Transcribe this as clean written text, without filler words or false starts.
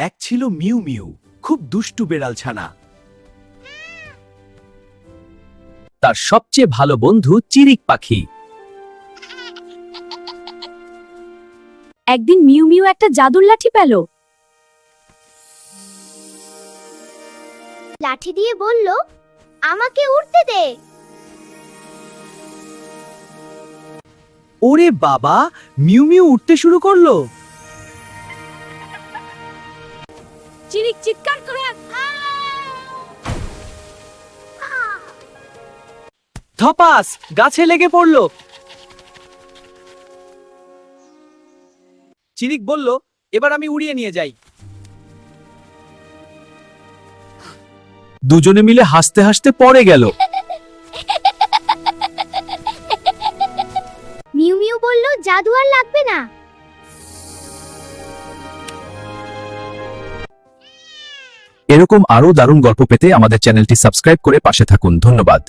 এক ছিল mu mu, খুব দুষ্টু বেড়াল ছানা। তার সবচেয়ে ভালো বন্ধু চিরিক পাখি। একদিন মিউ মিউ একটা জাদুর লাঠি পেল। লাঠি দিয়ে বলল, আমাকে উড়তে দে। ওরে বাবা, মিউ মিউ উঠতে শুরু করলো। চিরিক চিৎকার করে ধপাস, গাছে লেগে পড়লো। চিরিক বলল, এবার আমি উড়িয়ে নিয়ে যাই। দুজনে মিলে হাসতে হাসতে পড়ে গেল। মিউ মিউ বলল, জাদু আর লাগবে না। এরকম আরো দারুণ গল্প পেতে আমাদের চ্যানেলটি সাবস্ক্রাইব করে পাশে থাকুন। ধন্যবাদ।